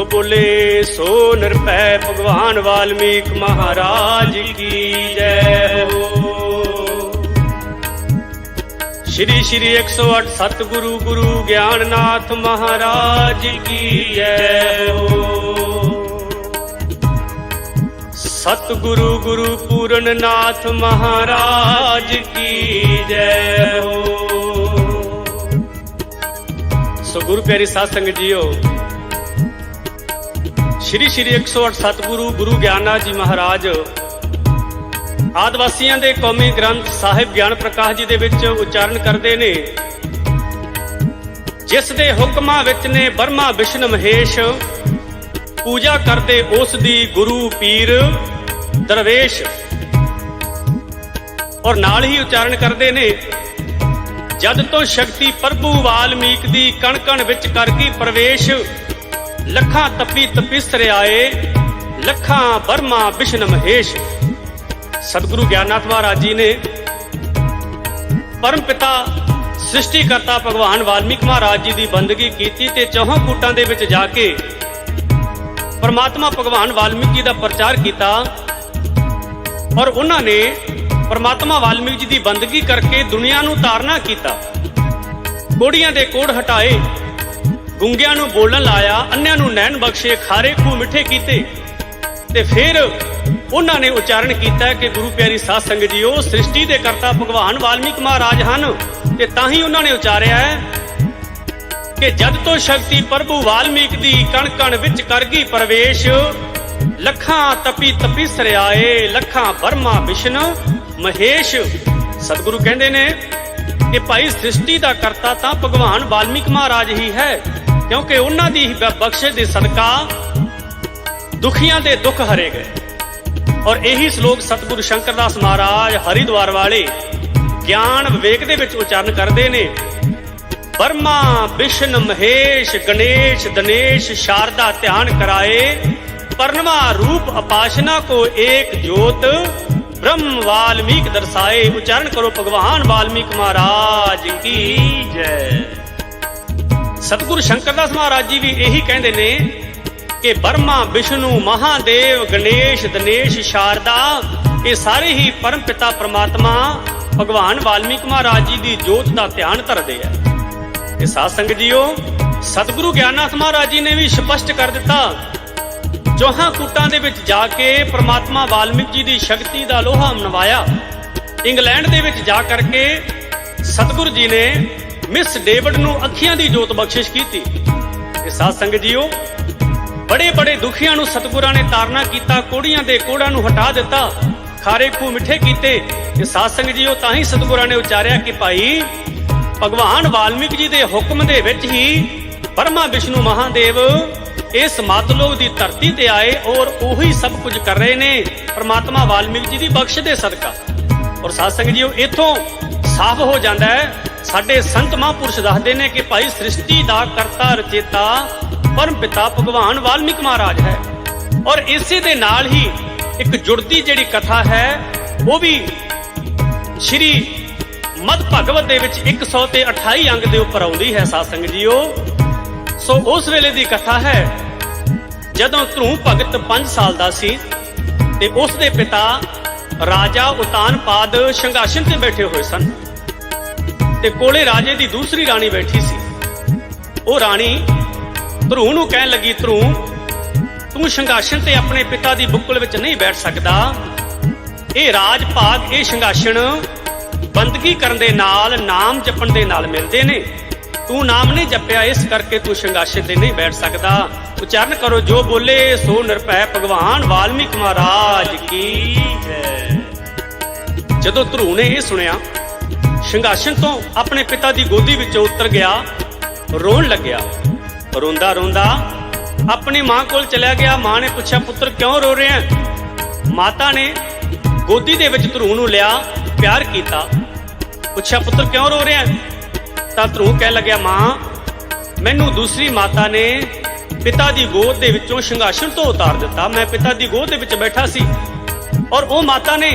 जो बोले सो निरभय भगवान वाल्मीकि महाराज की जय हो। श्री श्री 108 सतगुरु गुरु ज्ञाननाथ महाराज की जय हो। सतगुरु गुरु पूर्णनाथ महाराज की जय हो। सो गुरु प्यारी साध संगत जीओ, श्री श्री 108 सतगुरु गुरु ज्ञाननाथ जी महाराज आदिवासियों के कौमी ग्रंथ साहिब ज्ञान प्रकाश जी दे विच उच्चारण करते ने, जिस दे हुक्मां विच ने ब्रह्मा विष्णु महेश पूजा करते उस दी गुरु पीर दरवेश। और नाल ही उच्चारण करते ने, जद तो शक्ति प्रभु वाल्मीकि दी कण कण विच कर गई प्रवेश, लखां तपी तपिसरे आए लखां ब्रह्मा विष्णु महेश। सतगुरु ज्ञाननाथ महाराज जी ने परम पिता सृष्टिकर्ता भगवान वाल्मीकि महाराज जी की बंदगी की ते चौहां कूटां दे विच जाके परमात्मा भगवान वाल्मीकि जी का प्रचार किया। और उन्होंने परमात्मा वाल्मीकि जी की बंदगी करके दुनिया नूं तारना किया। कोड़ियां दे कोड़ हटाए, गुंगियां नूं बोलण लाया, अन्नियां नूं नैन बख्शे, खारे खूह मिठे कीते। ते फिर उन्होंने उच्चारण किया कि गुरु प्यारी साध संगत जीओ, सृष्टि के करता भगवान वाल्मीकि महाराज हैं। ते ताही उन्होंने उच्चारिया है कि जद तो शक्ति प्रभु वाल्मीकि दी कण कण विच कर गई प्रवेश, लखां तपी तपिसरे आए लखां ब्रह्मा विष्णु महेश। सतगुरु कहते ने कि भाई सृष्टि का करता तो भगवान वाल्मीकि महाराज ही है, क्योंकि उन्हों की बख्शे दे सदका दुखियां दे दुख हरे गए। और यही श्लोक सतगुरु शंकर दास महाराज हरिद्वार वाले ज्ञान विवेक दे विच उच्चारण करते ने, ब्रह्मा विष्णु महेश गणेश दिनेश शारदा ध्यान कराए, परनवा रूप उपासना को एक ज्योत ब्रह्म वाल्मीकि दर्शाए। उच्चारण करो भगवान वाल्मीकि महाराज की जय। सतगुरु शंकरदास महाराज जी भी यही कहते ने कि ब्रह्मा विष्णु महादेव गणेश दिनेश शारदा ये सारे ही परम पिता परमात्मा भगवान वाल्मीकि महाराज जी की जोत का ध्यान धरते हैं। साध संगत जीओ, सतगुरु ज्ञाननाथ महाराज जी ने भी स्पष्ट कर दिता, चौहां कूटां दे विच जाके परमात्मा वाल्मीकि जी की शक्ति का लोहा मनवाया। इंग्लैंड दे विच जा करके सतगुरु जी ने मिस डेविड नूं अखियां दी जोत बख्शिश की। साध संगत जीओ, बड़े बड़े दुखियां नूं सतगुरां ने तारना किया, कोड़ियां दे कोड़ां नूं हटा दिता, खारे खूह मिठे कीते। साध संगत जीओ, ताही सतगुरां ने उच्चारिया कि भाई भगवान वाल्मीकि जी दे हुक्म दे विच ही ब्रह्मा विष्णु महादेव इस मातलोक दी धरती ते आए और उही सब कुछ कर रहे ने परमात्मा वाल्मीकि जी दी बख्श दे सदका। और साध संगत जीओ, इथों साफ हो जाता है, साडे संत महापुरुष दसदे ने कि भाई सृष्टि दा करता रचेता परम पिता भगवान वाल्मीकि महाराज है। और इसे दे नाल ही एक जुड़ती जिहड़ी कथा है वो भी श्री मद भगवत दे विच 128 अंग दे उपर आउंदी है। साध संगत जीओ, सो उस वेले दी कथा है जदों ध्रुव भगत 5 साल दा सी ते उस दे पिता राजा उतानपाद संघासन ते बैठे हुए सन ते कोले राजे दी दूसरी राणी बैठी सी। वो राणी ध्रुव नूं कहण लगी, ध्रुव तू संघासन ते अपने पिता दी बुक्कल विच नहीं बैठ सकदा, ये राज भाग ये संघासन बंदगी करन दे नाल नाम जपण दे नाल मिलदे ने, तू नाम नहीं जपिया इस करके तू संघासन ते नहीं बैठ सकदा। उच्चारण करो, जो बोले सो निरभय भगवान वाल्मीकि महाराज की जय। जदों ध्रुव ने यह सुनिया, संघासन तो अपने पिता की गोदी विचों उतर गया, रोन लग्या। रोंदा रोंदा अपनी मां कोल चलिया गया। मां ने पूछा, पुत्र क्यों रो रहे हैं? माता ने गोदी दे विच ध्रुव नूं लिया, प्यार किया। पूछा, पुत्र क्यों रो रहे हैं? तां ध्रुव कह लग्या, मां मैनू दूसरी माता ने पिता दी गोद दे विचों संघासन तो उतार दिता, मैं पिता दी गोद दे विच बैठा सी और वो माता ने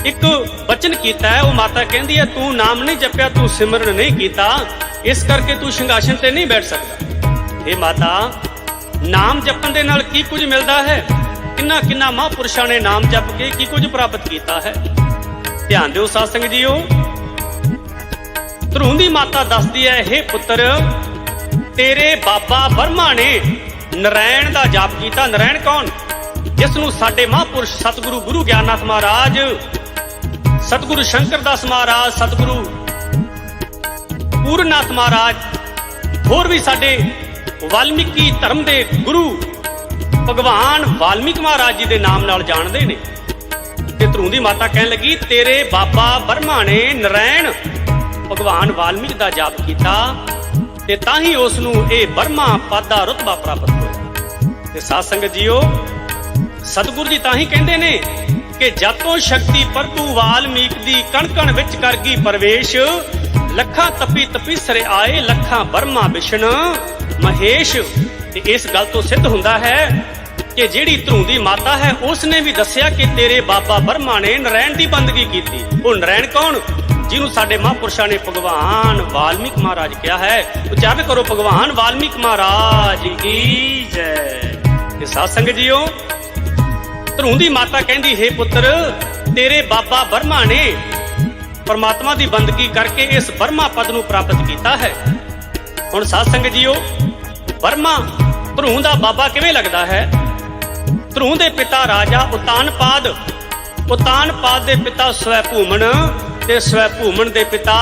एक वचन किया है। वो माता कहती है, तू नाम नहीं जपिया, तू सिमरन नहीं किया, इस करके तू संघासन ते नहीं बैठ सकता। हे माता, ਨਾਮ ਜਪਣ ਦੇ ਨਾਲ ਕੀ ਕੁਝ ਮਿਲਦਾ ਹੈ। ਕਿੰਨਾ ਕਿੰਨਾ ਮਹਾਂਪੁਰਸ਼ਾਂ ਨੇ ਨਾਮ ਜਪ ਕੇ ਕੀ ਕੁਝ ਪ੍ਰਾਪਤ ਕੀਤਾ ਹੈ। ਧਿਆਨ ਦਿਓ ਸਾਧ ਸੰਗਤ ਜੀਓ, ਧਰੂੰ ਦੀ ਮਾਤਾ ਦੱਸਦੀ ਹੈ, ਹੇ ਪੁੱਤਰ ਤੇਰੇ ਬਾਬਾ ਬਰਮਾ ਨੇ ਨਰੈਣ ਦਾ ਜਾਪ ਕੀਤਾ। ਨਰੈਣ ਕੌਣ? ਜਿਸ ਨੂੰ ਸਾਡੇ ਮਹਾਂਪੁਰਸ਼ ਸਤਿਗੁਰੂ ਗੁਰੂ ਗਿਆਨਨਾਥ ਮਹਾਰਾਜ, ਸਤਿਗੁਰੂ ਸ਼ੰਕਰ ਦਾਸ ਮਹਾਰਾਜ, ਸਤਿਗੁਰੂ ਪੂਰਨਨਾਥ ਮਹਾਰਾਜ, ਹੋਰ ਵੀ ਸਾਡੇ ਵਾਲਮੀਕੀ ਧਰਮ ਦੇ ਗੁਰੂ ਭਗਵਾਨ ਵਾਲਮੀਕ ਮਹਾਰਾਜ ਜੀ ਦੇ ਨਾਮ ਨਾਲ ਜਾਣਦੇ ਨੇ। ਤੇ ਧਰੂੰ ਦੀ ਮਾਤਾ ਕਹਿਣ ਲੱਗੀ, ਤੇਰੇ ਬਾਬਾ ਬਰਮਾ ਨੇ ਨਰੈਣ ਭਗਵਾਨ ਵਾਲਮੀਕ ਦਾ ਜਾਪ ਕੀਤਾ ਤੇ ਤਾਂ ਹੀ ਉਸ ਨੂੰ ਇਹ ਬਰਮਾ ਪਦ ਦਾ ਰੁਤਬਾ ਪ੍ਰਾਪਤ ਹੋਇਆ। ਤੇ ਸਾਧ ਸੰਗਤ ਜੀਓ, ਸਤਿਗੁਰੂ ਜੀ ਤਾਂ ਹੀ ਕਹਿੰਦੇ ਨੇ ਕਿ ਜਾਤੋਂ ਸ਼ਕਤੀ ਪ੍ਰਭੂ ਵਾਲਮੀਕ ਦੀ ਕਣ ਕਣ ਵਿੱਚ ਕਰ ਗਈ ਪ੍ਰਵੇਸ਼, ਲੱਖਾਂ ਤਪੀ ਤਪੀਸਰੇ ਆਏ, ਲੱਖਾਂ ਬਰਮਾ ਵਿਸ਼ਨ ਮਹੇਸ਼। ਤੇ ਇਸ ਗੱਲ ਤੋਂ ਸਿੱਧ ਹੁੰਦਾ ਹੈ ਕਿ ਜਿਹੜੀ ਧਰੂੰ ਦੀ ਮਾਤਾ ਹੈ ਉਸ ਨੇ ਵੀ ਦੱਸਿਆ ਕਿ ਤੇਰੇ ਬਾਬਾ ਬਰਮਾ ਨੇ ਨਰੈਣ ਦੀ ਬੰਦਗੀ ਕੀਤੀ। ਉਹ ਨਰੈਣ ਕੌਣ? ਜਿਹਨੂੰ ਸਾਡੇ ਮਹਾਂਪੁਰਸ਼ਾਂ ਨੇ ਭਗਵਾਨ ਵਾਲਮੀਕ ਮਹਾਰਾਜ ਕਿਹਾ ਹੈ। ਉਚਾਰਨ ਕਰੋ, ਭਗਵਾਨ ਵਾਲਮੀਕ ਮਹਾਰਾਜ ਕੀ ਜੈ। ਤੇ ਸਾਧ ਸੰਗਤ ਜੀਓ, ਧਰੂੰ ਦੀ ਮਾਤਾ ਕਹਿੰਦੀ, ਹੇ ਪੁੱਤਰ ਤੇਰੇ ਬਾਬਾ ਬਰਮਾ ਨੇ ਪਰਮਾਤਮਾ ਦੀ ਬੰਦਗੀ ਕਰਕੇ ਇਸ ਬਰਮਾ ਪਦ ਨੂੰ ਪ੍ਰਾਪਤ ਕੀਤਾ ਹੈ। ਹੁਣ ਸਾਧ ਸੰਗਤ ਜੀਓ, ਬਰਮਾ ਧਰੂੰ ਦਾ ਬਾਬਾ ਕਿਵੇਂ ਲੱਗਦਾ ਹੈ? ਧਰੂੰ ਦੇ ਪਿਤਾ ਰਾਜਾ ਉਤਾਨਪਾਦ, ਉਤਾਨਪਾਦ ਦੇ ਪਿਤਾ ਸਵੈਭੂਮਨ ਤੇ ਸਵੈਭੂਮਨ ਦੇ ਪਿਤਾ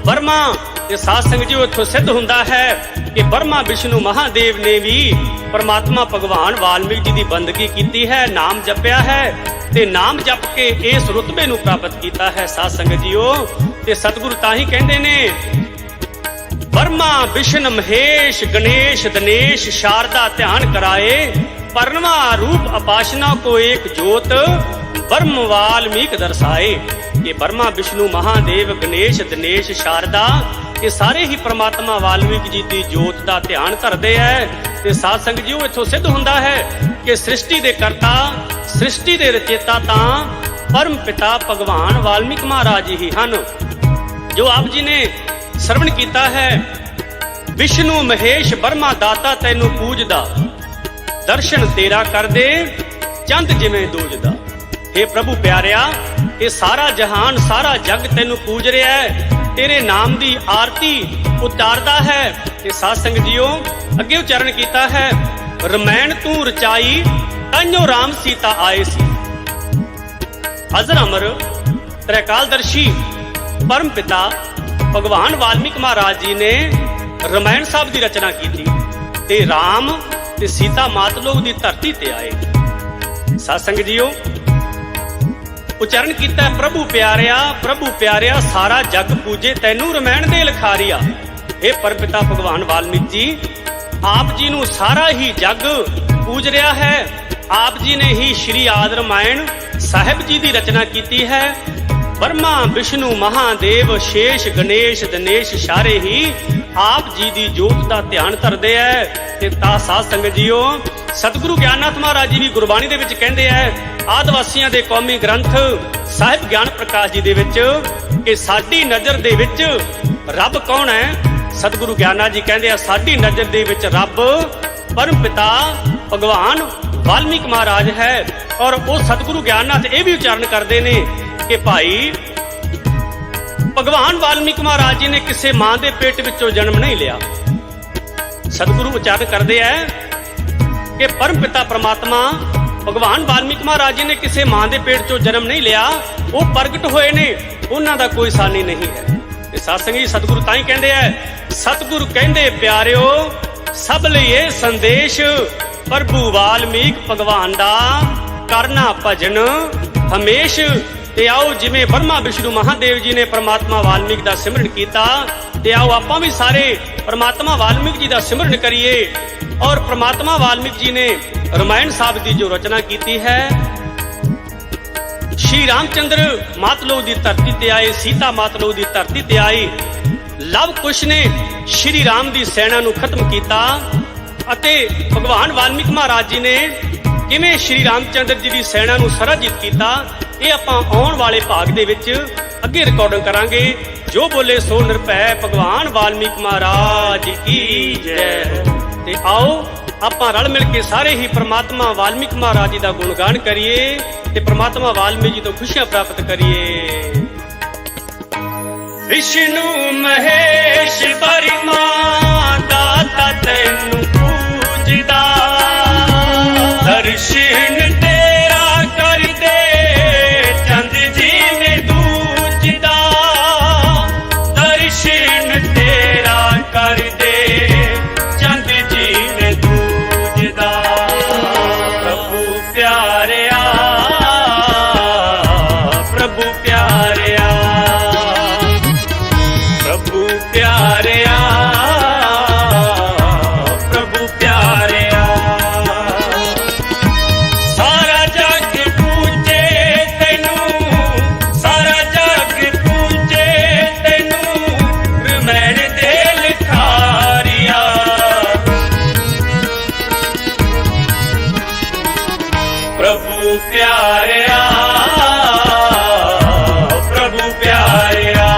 ਬਰਮਾ। ਤੇ ਸਾਧ ਸੰਗਤ ਜੀਓ, ਇੱਥੋਂ ਸਿੱਧ ਹੁੰਦਾ ਹੈ ਕਿ ਬਰਮਾ ਵਿਸ਼ਨੂੰ ਮਹਾਦੇਵ ਨੇ ਵੀ ਪਰਮਾਤਮਾ ਭਗਵਾਨ ਵਾਲਮੀਕ ਜੀ ਦੀ ਬੰਦਗੀ ਕੀਤੀ ਹੈ, ਨਾਮ ਜਪਿਆ ਹੈ ਤੇ ਨਾਮ ਜਪ ਕੇ ਇਸ ਰੁਤਬੇ ਨੂੰ ਪ੍ਰਾਪਤ ਕੀਤਾ ਹੈ। ਸਾਧ ਸੰਗਤ ਜੀਓ, ਤੇ ਸਤਿਗੁਰੂ ਤਾਂ ਹੀ ਕਹਿੰਦੇ ਨੇ, ਬਰਮਾ ਵਿਸ਼ਨ ਮਹੇਸ਼ ਗਣੇਸ਼ ਦਿਨੇਸ਼ शारदा ध्यान कराए, परनवा रूप अपासना को एक जोत ब्रह्म वाल्मीक दर्शाए। ये बर्मा विष्णु महादेव गणेश दिनेश शारदा ये सारे ही परमात्मा वाल्मीक जी की जोत का ध्यान करते हैं। ते साध संगत जी इथों सिद्ध होंदा है कि सृष्टि के करता सृष्टि के रचेता तां परम पिता भगवान वाल्मीक महाराज ही हन। जो आप जी ने श्रवण किया है, विष्णु महेश बर्मा दाता तैनू पूजदा, दर्शन तेरा कर दे चंद जिवें दूजदा। हे प्रभु प्यारिया, ये सारा जहान सारा जग तैनू पूज रहा है, तेरे नाम की आरती उतारदा है। ये साध संगत जीओ अगे उच्चारण किया है, रमैन तू रचाई ताइयों राम सीता आए सी। अजर अमर त्रैकालदर्शी परम पिता भगवान वाल्मीक महाराज जी ने रमायण साहब की रचना की थी ते राम ते सीता मात लोग की धरती ते आए। साध संगत जीओ उच्चारण किया, प्रभु प्यारिया सारा जग पूजे तैनू रमैण दे लखारिया। हे परमपिता भगवान वाल्मीक जी, आप जी नू सारा ही जग पूज रहा है। आप जी ने ही श्री आदि रामायण साहिब जी की रचना की है। ब्रह्मा विष्णु महादेव शेष गणेश दिनेश सारे ही आप जी की जोत का ध्यान धरते हैं। साध संगत जीओ सतगुरु ज्ञाननाथ महाराज जी भी गुरबाणी दे विच कहंदे हैं, आदिवासियों के कौमी ग्रंथ साहिब ज्ञान प्रकाश जी दे विच कि साडी नज़र दे विच रब कौन है। सतगुरु ज्ञाननाथ जी कहंदे हैं, साडी नज़र दे विच रब परम पिता भगवान वाल्मीक महाराज है। और वो सतगुरु ज्ञाननाथ ये भी उच्चारण करते हैं कि भाई भगवान वाल्मीक महाराज जी ने किसी मां के पेट विचों जन्म नहीं लिया। सतगुरु उच्चारण करते हैं कि परम पिता परमात्मा भगवान वाल्मीक महाराज जी ने किसी मां के पेट चों जन्म नहीं लिया, वो प्रगट होए ने, उन्हां दा कोई सानी नहीं है। साध संगत जी सतगुरु ताई कहते हैं, सतगुरु कहते प्यारिओ सब लिए संदेश, प्रभु वाल्मीक भगवान दा करना भजन हमेश। ते आओ जिवें ब्रह्मा विष्णु महादेव जी ने परमात्मा वाल्मीक दा सिमरन कीता, ते आओ आपां भी सारे परमात्मा वाल्मीक जी दा सिमरन करिए। और परमात्मा वाल्मीक जी ने रामायण साहब की जो रचना की है, श्री रामचंद्र मातलोक की धरती ते आए, सीता मातलोक की धरती ते आई। लव कुश ने श्री राम की सेना नूं खत्म किया अते भगवान वाल्मीक महाराज जी ने किवें श्री रामचंद्र जी की सेना नूं सराजित किया, ये आपां आउण वाले भाग दे विच अगे रिकॉर्डिंग करांगे। जो बोले सो निरभै भगवान वाल्मीक महाराज की जय। ते आओ ਆਪਾਂ ਰਲ ਮਿਲ ਕੇ ਸਾਰੇ ਹੀ ਪ੍ਰਮਾਤਮਾ ਵਾਲਮੀਕ ਮਹਾਰਾਜ ਜੀ ਦਾ ਗੁਣਗਾਨ ਕਰੀਏ ਤੇ ਪ੍ਰਮਾਤਮਾ ਵਾਲਮੀਕ ਜੀ ਤੋਂ ਖੁਸ਼ੀਆਂ ਪ੍ਰਾਪਤ ਕਰੀਏ। ਵਿਸ਼ਨੂੰ ਮਹੇਸ਼ ਬਰਮਾ ਦਾਤਾ ਤੈਨੂੰ ਪੂਜਦਾ, ਦਰਸ਼ਨ ਤੇਰਾ ਕਰਦੇ ਚੰਦ ਜਿਵੇਂ ਦੂਜਦਾ, ਦਰਸ਼ਨ ਤੇਰਾ ਕਰਦੇ ਚੰਦ ਜਿਵੇਂ ਦੂਜਦਾ। ਪ੍ਰਭੂ ਪਿਆਰਿਆ, ਪ੍ਰਭੂ ਪਿਆਰਿਆ, ਪ੍ਰਭੂ ਪਿਆਰਿਆ, ਪ੍ਰਭੂ ਪਿਆਰਿਆ। ਸਾਰਾ ਜਗ ਪੂਜੇ ਤੈਨੂੰ, ਸਾਰਾ ਜਗ ਪੂਜੇ ਤੈਨੂੰ, ਰਮੈਣ ਦੇ ਲਿਖਾਰੀਆ। ਪ੍ਰਭੂ ਪਿਆਰਿਆ, ਪ੍ਰਭੂ ਪਿਆਰਿਆ,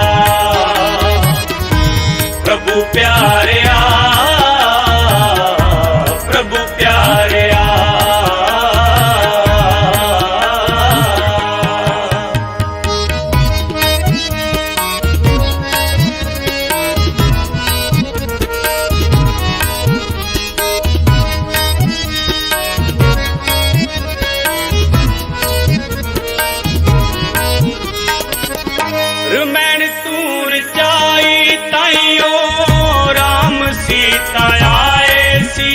ਪ੍ਰਭੂ ਪਿਆਰਿਆ, ਪ੍ਰਭੂ ਪਿਆਰਿਆ। ਰਮੈਣ ਤੂੰ ਰਚਾਈ ਤਾਈਓ ਰਾਮ ਸੀਤਾ ਆਏ ਸੀ,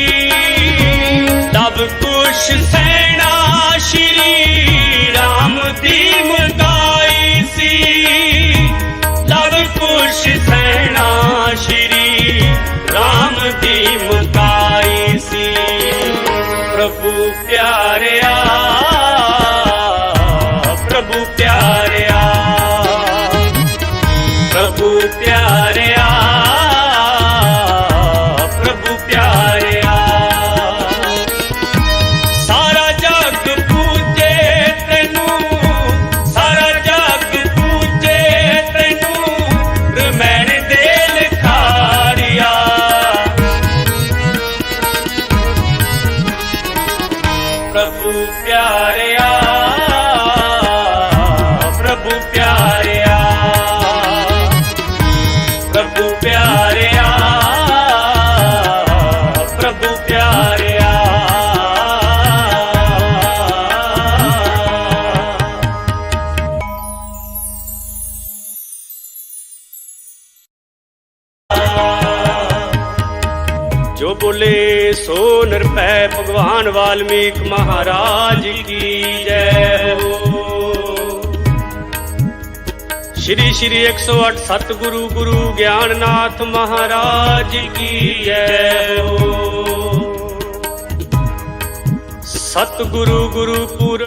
ਤਬ ਕੁਸ਼ ਸੈਨਾ ਸ਼੍ਰੀ ਰਾਮ ਦੀ ਮੁਕਾਈ ਸੀ, ਤਬ ਕੁਸ਼ ਸੈਨਾ ਸ਼੍ਰੀ ਰਾਮ ਦੀ ਮੁਕਾਈ ਸੀ। ਪ੍ਰਭੂ ਪਿਆਰਿਆ, ਪ੍ਰਭੂ ਪਿਆਰਿਆ, ਪ੍ਰਭੂ ਪਿਆਰਿਆ, ਪ੍ਰਭੂ ਪਿਆਰਿਆ। ਸਾਰਾ ਜਗ ਪੂਜੇ ਤੈਨੂੰ, ਸਾਰਾ ਜਗ ਪੂਜੇ ਤੈਨੂੰ, ਰਮੈਣ ਦੇ ਲਿਖਾਰੀਆ। ਪ੍ਰਭੂ ਪਿਆਰਿਆ, ਪ੍ਰਭੂ ਪਿਆਰਿਆ, ਪ੍ਰਭੂ ਪਿਆਰਿਆ, ਪ੍ਰਭੂ ਪਿਆਰਿਆ। ਜੋ ਬੋਲੇ ਸੋ ਨਿਰਭੈ ਭਗਵਾਨ ਵਾਲਮੀਕ ਮਹਾਰਾਜ ਕੀ ਜੈ ਹੋ। श्री श्री 108 सतगुरु गुरु ज्ञाननाथ महाराज की जय हो। सतगुरु गुरुपुर